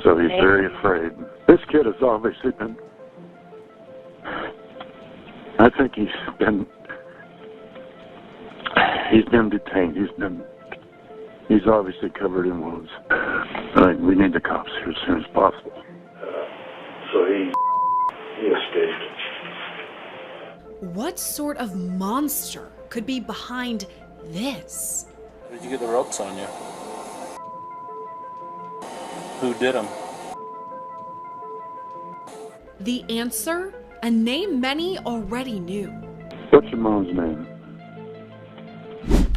So he's very afraid. This kid has obviously been, I think he's been detained. He's obviously covered in wounds. We need the cops here as soon as possible. So he escaped. What sort of monster could be behind this? How did you get the ropes on you? Who did them? The answer? A name many already knew. What's your mom's name?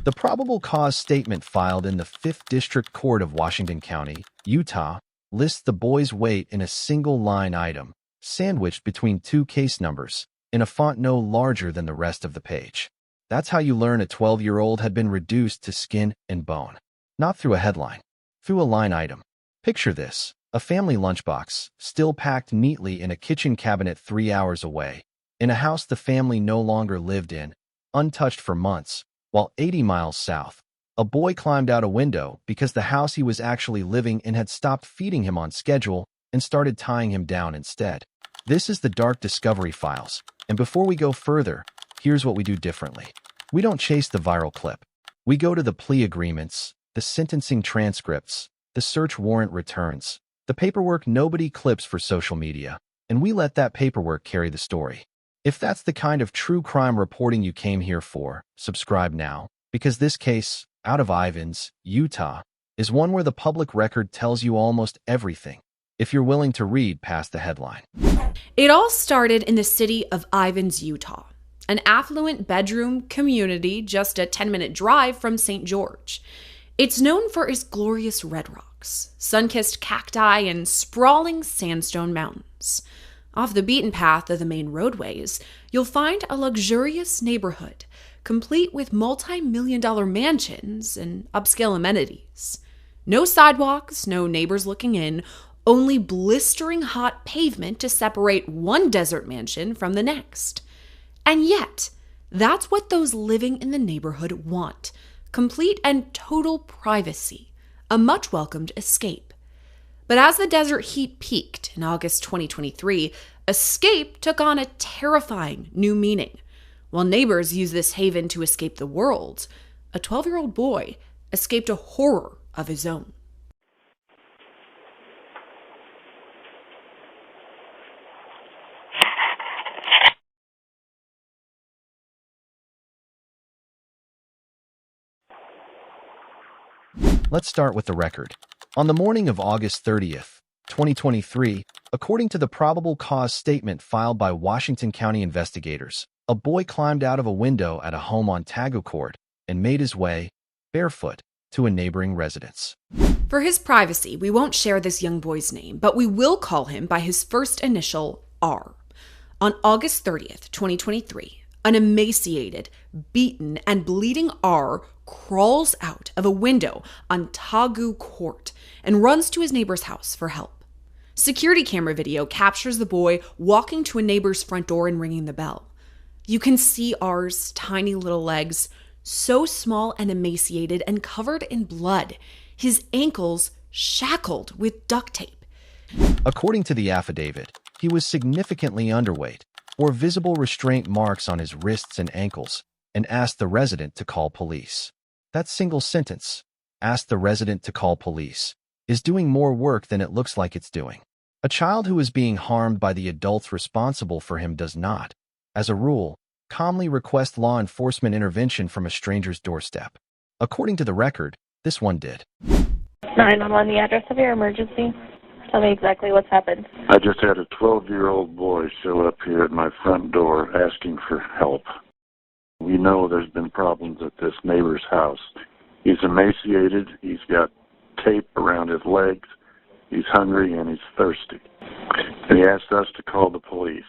The probable cause statement filed in the 5th District Court of Washington County, Utah, lists the boy's weight in a single line item, sandwiched between two case numbers, in a font no larger than the rest of the page. That's how you learn a 12-year-old had been reduced to skin and bone. Not through a headline, through a line item. Picture this: a family lunchbox, still packed neatly in a kitchen cabinet 3 hours away, in a house the family no longer lived in, untouched for months, while 80 miles south, a boy climbed out a window because the house he was actually living in had stopped feeding him on schedule and started tying him down instead. This is the Dark Discovery Files, and before we go further, here's what we do differently. We don't chase the viral clip. We go to the plea agreements, the sentencing transcripts, the search warrant returns, the paperwork nobody clips for social media, and we let that paperwork carry the story. If that's the kind of true crime reporting you came here for, subscribe now, because this case, out of Ivins, Utah, is one where the public record tells you almost everything, if you're willing to read past the headline. It all started in the city of Ivins, Utah, an affluent bedroom community just a 10-minute drive from St. George. It's known for its glorious red rocks, sun-kissed cacti, and sprawling sandstone mountains. Off the beaten path of the main roadways, you'll find a luxurious neighborhood, complete with multi-million-dollar mansions and upscale amenities. No sidewalks, no neighbors looking in, only blistering hot pavement to separate one desert mansion from the next. And yet, that's what those living in the neighborhood want: complete and total privacy, a much-welcomed escape. But as the desert heat peaked in August 2023, escape took on a terrifying new meaning. While neighbors used this haven to escape the world, a 12-year-old boy escaped a horror of his own. Let's start with the record. On the morning of August 30th, 2023, according to the probable cause statement filed by Washington County investigators, a boy climbed out of a window at a home on Tagu Court and made his way, barefoot, to a neighboring residence. For his privacy, we won't share this young boy's name, but we will call him by his first initial, R. On August 30th, 2023, an emaciated, beaten, and bleeding R crawls out of a window on Tagu Court and runs to his neighbor's house for help. Security camera video captures the boy walking to a neighbor's front door and ringing the bell. You can see R's tiny little legs, so small and emaciated and covered in blood, his ankles shackled with duct tape. According to the affidavit, he was significantly underweight, wore visible restraint marks on his wrists and ankles, and asked the resident to call police. That single sentence, "asked the resident to call police," is doing more work than it looks like it's doing. A child who is being harmed by the adults responsible for him does not, as a rule, calmly request law enforcement intervention from a stranger's doorstep. According to the record, this one did. 911, the address of your emergency. Tell me exactly what's happened. I just had a 12-year-old boy show up here at my front door asking for help. We know there's been problems at this neighbor's house. He's emaciated, he's got tape around his legs, he's hungry, and he's thirsty. And he asked us to call the police.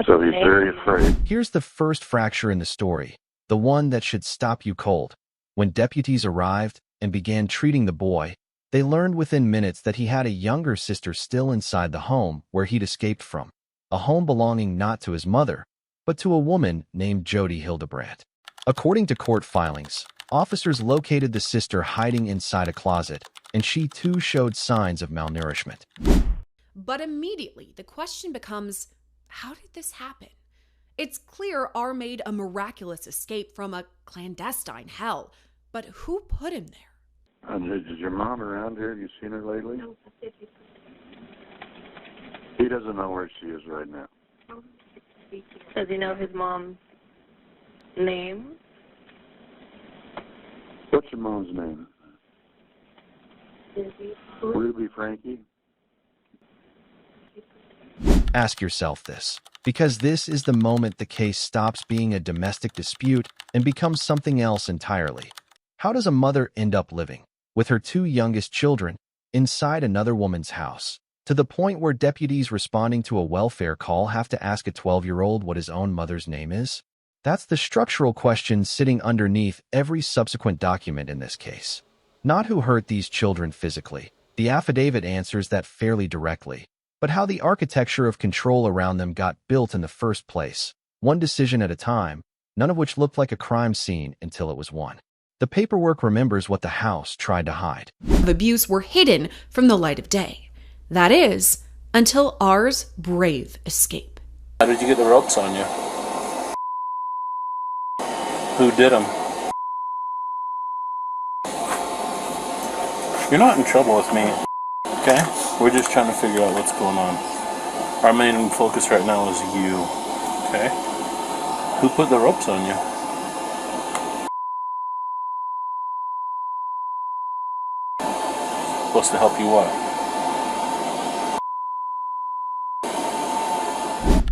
So he's very afraid. Here's the first fracture in the story, the one that should stop you cold. When deputies arrived and began treating the boy, they learned within minutes that he had a younger sister still inside the home where he'd escaped from, a home belonging not to his mother, but to a woman named Jodi Hildebrandt. According to court filings, Officers located the sister hiding inside a closet, and she too showed signs of malnourishment. But immediately, the question becomes, how did this happen? It's clear R made a miraculous escape from a clandestine hell, but who put him there? Is your mom around here? Have you seen her lately? No. He doesn't know where she is right now. Does he know his mom's name? What's your mom's name? Ruby Frankie? Ask yourself this, because this is the moment the case stops being a domestic dispute and becomes something else entirely. How does a mother end up living, with her two youngest children, inside another woman's house, to the point where deputies responding to a welfare call have to ask a 12-year-old what his own mother's name is? That's the structural question sitting underneath every subsequent document in this case. Not who hurt these children physically. The affidavit answers that fairly directly, but how the architecture of control around them got built in the first place, one decision at a time, none of which looked like a crime scene until it was one. The paperwork remembers what the house tried to hide. Abuse were hidden from the light of day. That is, until R's brave escape. How did you get the ropes on you? Who did them? You're not in trouble with me, okay? We're just trying to figure out what's going on. Our main focus right now is you, okay? Who put the ropes on you? Supposed to help you what?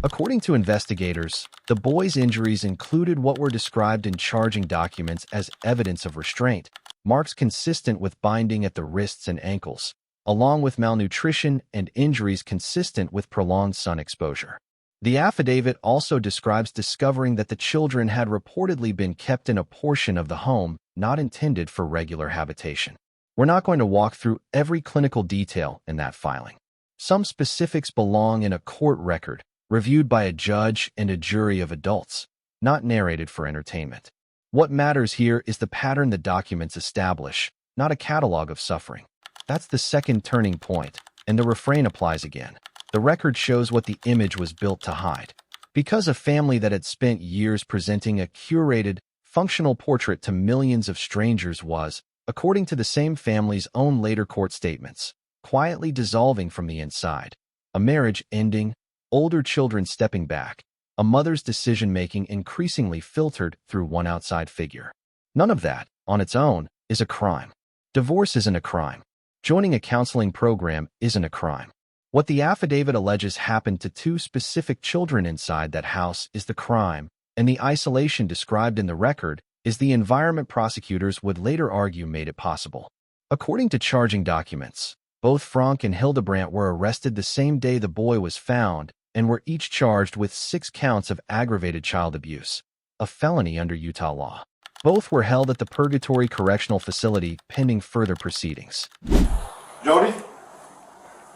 According to investigators, the boy's injuries included what were described in charging documents as evidence of restraint, marks consistent with binding at the wrists and ankles, along with malnutrition and injuries consistent with prolonged sun exposure. The affidavit also describes discovering that the children had reportedly been kept in a portion of the home not intended for regular habitation. We're not going to walk through every clinical detail in that filing. Some specifics belong in a court record, reviewed by a judge and a jury of adults, not narrated for entertainment. What matters here is the pattern the documents establish, not a catalog of suffering. That's the second turning point, and the refrain applies again. The record shows what the image was built to hide. Because a family that had spent years presenting a curated, functional portrait to millions of strangers was, according to the same family's own later court statements, quietly dissolving from the inside. A marriage ending, older children stepping back, a mother's decision-making increasingly filtered through one outside figure. None of that, on its own, is a crime. Divorce isn't a crime. Joining a counseling program isn't a crime. What the affidavit alleges happened to two specific children inside that house is the crime, and the isolation described in the record is the environment prosecutors would later argue made it possible. According to charging documents, both Franke and Hildebrandt were arrested the same day the boy was found and were each charged with 6 counts of aggravated child abuse, a felony under Utah law. Both were held at the Purgatory Correctional Facility pending further proceedings. Jodi,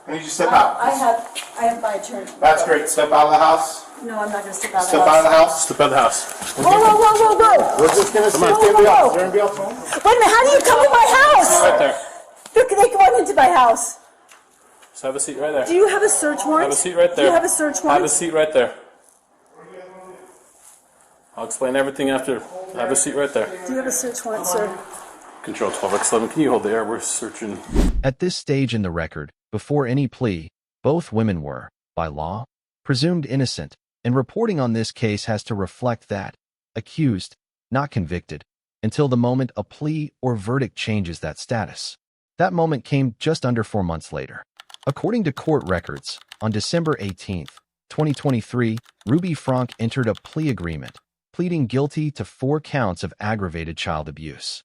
I need you to step out. I have my turn. That's great. Step out of the house. No, I'm not going to step out of the Step house. out of the house. Step out of the house. Whoa, whoa, whoa, whoa, whoa. We're just going to see if Whoa, anybody whoa, else. whoa. Is there anybody else home? Wait a minute, how do you come to my house? Right there. Look, they come on into my house. So have a seat right there. Do you have a search warrant? Have a seat right there. Do you have a search warrant? Have a seat right there. I'll explain everything after. Have a seat right there. Do you have a search warrant, sir? Control 12x11. Can you hold the air? We're searching. At this stage in the record, before any plea, both women were, by law, presumed innocent, and reporting on this case has to reflect that, accused, not convicted, until the moment a plea or verdict changes that status. That moment came just under 4 months later. According to court records, on December 18, 2023, Ruby Franke entered a plea agreement, pleading guilty to 4 counts of aggravated child abuse.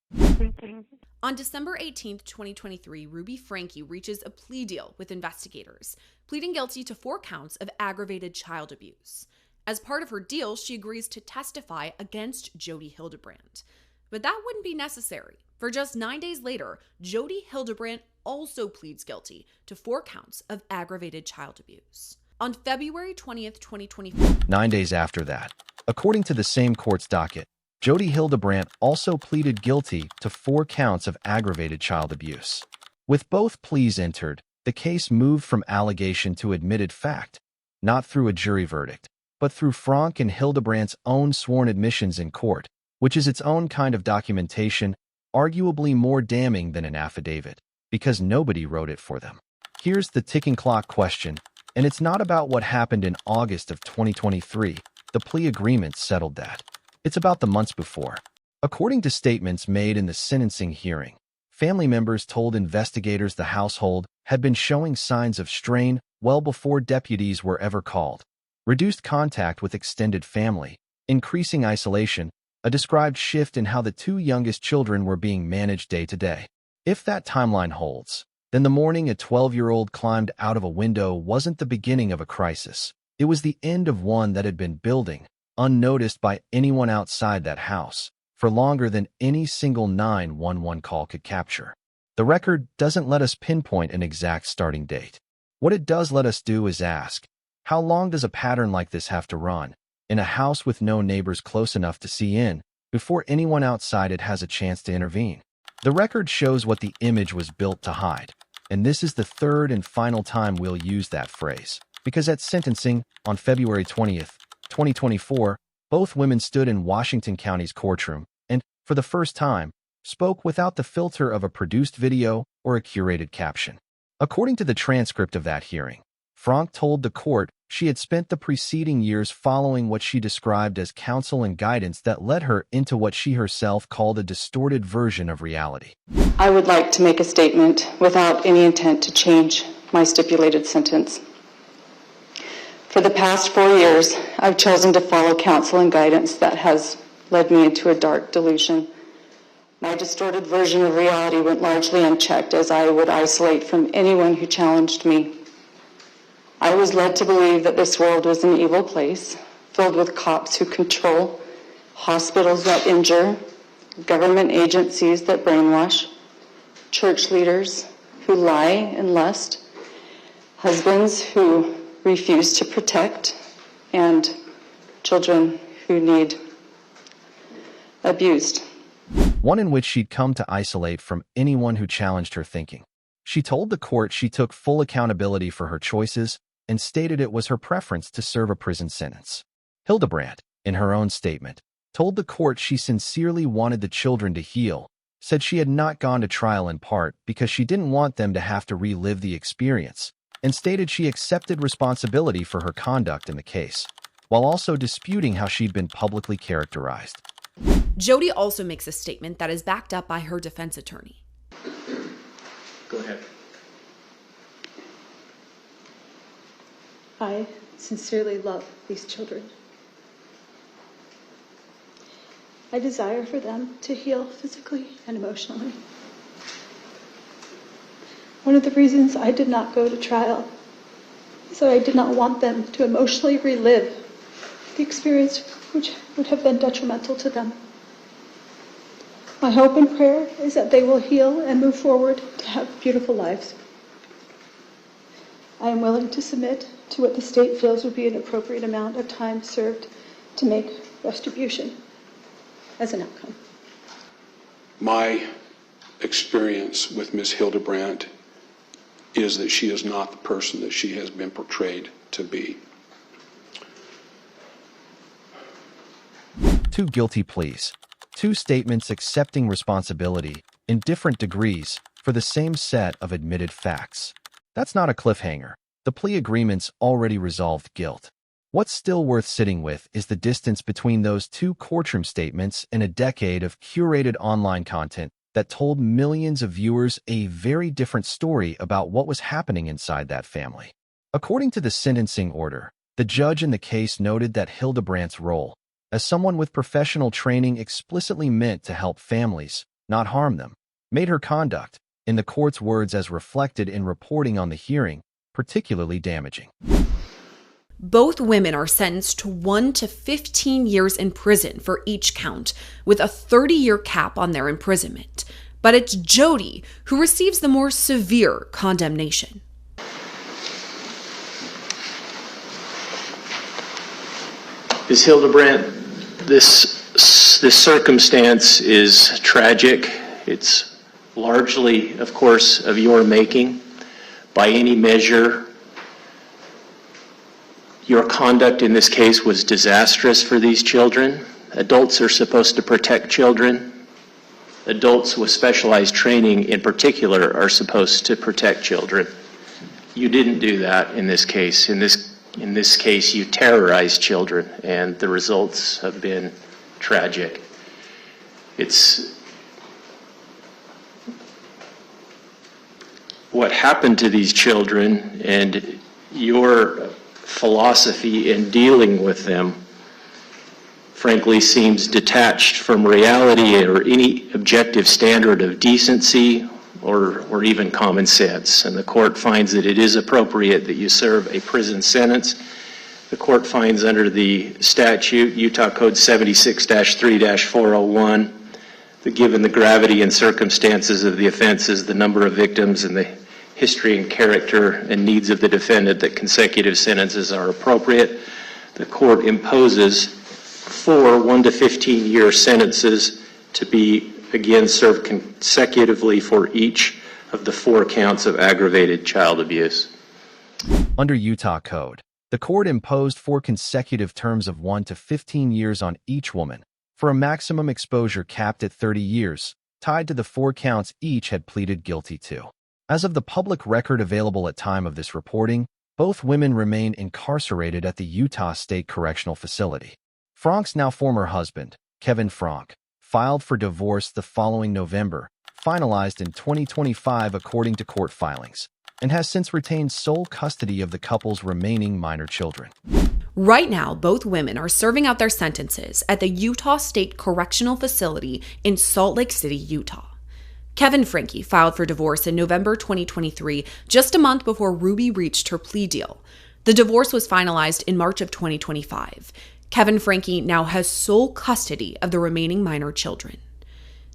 On December 18, 2023, Ruby Franke reaches a plea deal with investigators, pleading guilty to 4 counts of aggravated child abuse. As part of her deal, she agrees to testify against Jodi Hildebrandt. But that wouldn't be necessary, for just 9 days later, Jodi Hildebrandt also pleads guilty to 4 counts of aggravated child abuse. On February 20th, 2024, 9 days after that, according to the same court's docket, Jodi Hildebrandt also pleaded guilty to 4 counts of aggravated child abuse. With both pleas entered, the case moved from allegation to admitted fact, not through a jury verdict, but through Franke and Hildebrandt's own sworn admissions in court, which is its own kind of documentation, arguably more damning than an affidavit, because nobody wrote it for them. Here's the ticking clock question, and it's not about what happened in August of 2023. The plea agreement settled that. It's about the months before. According to statements made in the sentencing hearing, family members told investigators the household had been showing signs of strain well before deputies were ever called. Reduced contact with extended family, increasing isolation, a described shift in how the 2 youngest children were being managed day to day. If that timeline holds, then the morning a 12-year-old climbed out of a window wasn't the beginning of a crisis. It was the end of one that had been building, unnoticed by anyone outside that house, for longer than any single 911 call could capture. The record doesn't let us pinpoint an exact starting date. What it does let us do is ask, how long does a pattern like this have to run, in a house with no neighbors close enough to see in, before anyone outside it has a chance to intervene? The record shows what the image was built to hide, and this is the third and final time we'll use that phrase, because at sentencing, on February 20th, 2024, both women stood in Washington County's courtroom and, for the first time, spoke without the filter of a produced video or a curated caption. According to the transcript of that hearing, Franke told the court she had spent the preceding years following what she described as counsel and guidance that led her into what she herself called a distorted version of reality. I would like to make a statement without any intent to change my stipulated sentence. For the past 4 years, I've chosen to follow counsel and guidance that has led me into a dark delusion. My distorted version of reality went largely unchecked as I would isolate from anyone who challenged me. I was led to believe that this world was an evil place, filled with cops who control, hospitals that injure, government agencies that brainwash, church leaders who lie and lust, husbands who refuse to protect, and children who need abused. One in which she'd come to isolate from anyone who challenged her thinking. She told the court she took full accountability for her choices and stated it was her preference to serve a prison sentence. Hildebrandt, in her own statement, told the court she sincerely wanted the children to heal, said she had not gone to trial in part because she didn't want them to have to relive the experience, and stated she accepted responsibility for her conduct in the case, while also disputing how she'd been publicly characterized. Jodi also makes a statement that is backed up by her defense attorney. Go ahead. I sincerely love these children. I desire for them to heal physically and emotionally. One of the reasons I did not go to trial is that I did not want them to emotionally relive the experience which would have been detrimental to them. My hope and prayer is that they will heal and move forward to have beautiful lives. I am willing to submit to what the state feels would be an appropriate amount of time served to make retribution as an outcome. My experience with Ms. Hildebrandt is that she is not the person that she has been portrayed to be. 2 guilty pleas. 2 statements accepting responsibility in different degrees for the same set of admitted facts. That's not a cliffhanger. The plea agreements already resolved guilt. What's still worth sitting with is the distance between those 2 courtroom statements and a decade of curated online content that told millions of viewers a very different story about what was happening inside that family. According to the sentencing order, the judge in the case noted that Hildebrandt's role, as someone with professional training explicitly meant to help families, not harm them, made her conduct, in the court's words as reflected in reporting on the hearing, particularly damaging. Both women are sentenced to 1 to 15 years in prison for each count, with a 30-year cap on their imprisonment. But it's Jodi who receives the more severe condemnation. Ms. Hildebrandt, this This circumstance is tragic. It's largely, of course, of your making. By any measure, your conduct in this case was disastrous for these children. Adults are supposed to protect children. Adults with specialized training in particular are supposed to protect children. You didn't do that in this case. In this case, you terrorized children, and the results have been tragic. It's what happened to these children, and your philosophy in dealing with them, frankly, seems detached from reality or any objective standard of decency or even common sense. And the court finds that it is appropriate that you serve a prison sentence. The court finds under the statute, Utah Code 76-3-401, that given the gravity and circumstances of the offenses, the number of victims, and the history and character and needs of the defendant, that consecutive sentences are appropriate. The court imposes 4 1 to 15-year sentences to be again served consecutively for each of the 4 counts of aggravated child abuse. Under Utah Code, the court imposed 4 consecutive terms of 1 to 15 years on each woman, for a maximum exposure capped at 30 years, tied to the 4 counts each had pleaded guilty to. As of the public record available at time of this reporting, both women remain incarcerated at the Utah State Correctional Facility. Franke's now former husband, Kevin Franke, filed for divorce the following November, finalized in 2025 according to court filings, and has since retained sole custody of the couple's remaining minor children. Right now, both women are serving out their sentences at the Utah State Correctional Facility in Salt Lake City, Utah. Kevin Franke filed for divorce in November 2023, just a month before Ruby reached her plea deal. The divorce was finalized in March of 2025. Kevin Franke now has sole custody of the remaining minor children.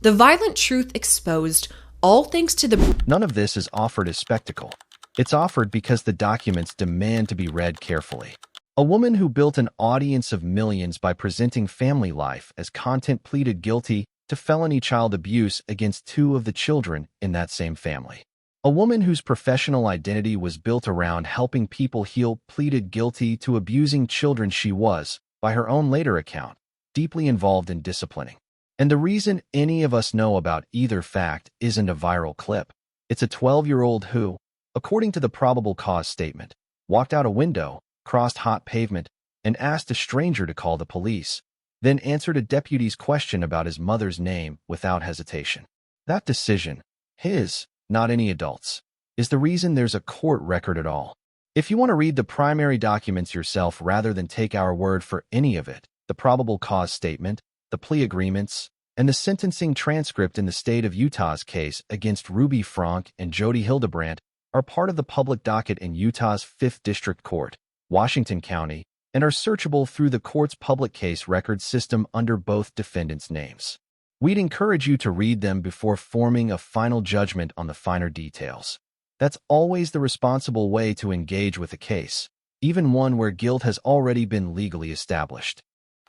The violent truth exposed, all thanks to the... None of this is offered as spectacle. It's offered because the documents demand to be read carefully. A woman who built an audience of millions by presenting family life as content pleaded guilty to felony child abuse against 2 of the children in that same family. A woman whose professional identity was built around helping people heal pleaded guilty to abusing children. She was, by her own later account, deeply involved in disciplining. And the reason any of us know about either fact isn't a viral clip. It's a 12-year-old who, according to the probable cause statement, walked out a window, crossed hot pavement, and asked a stranger to call the police, then answered a deputy's question about his mother's name without hesitation. That decision, his, not any adult's, is the reason there's a court record at all. If you want to read the primary documents yourself rather than take our word for any of it, the probable cause statement, the plea agreements, and the sentencing transcript in the state of Utah's case against Ruby Franke and Jodi Hildebrandt are part of the public docket in Utah's 5th District Court, Washington County, and are searchable through the court's public case record system under both defendants' names. We'd encourage you to read them before forming a final judgment on the finer details. That's always the responsible way to engage with a case, even one where guilt has already been legally established.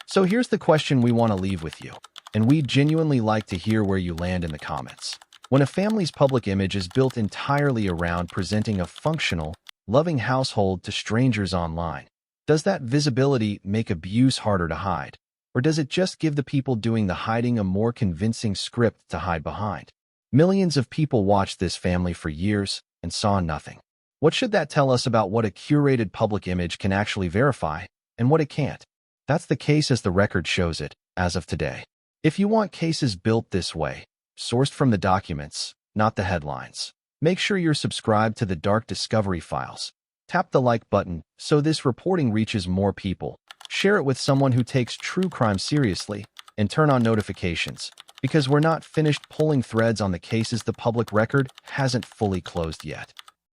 So here's the question we want to leave with you, and we'd genuinely like to hear where you land in the comments. When a family's public image is built entirely around presenting a functional, loving household to strangers online, does that visibility make abuse harder to hide? Or does it just give the people doing the hiding a more convincing script to hide behind? Millions of people watched this family for years and saw nothing. What should that tell us about what a curated public image can actually verify and what it can't? That's the case as the record shows it, as of today. If you want cases built this way, sourced from the documents, not the headlines, make sure you're subscribed to the Dark Discovery Files. Tap the like button so this reporting reaches more people. Share it with someone who takes true crime seriously, and turn on notifications, because we're not finished pulling threads on the cases the public record hasn't fully closed yet.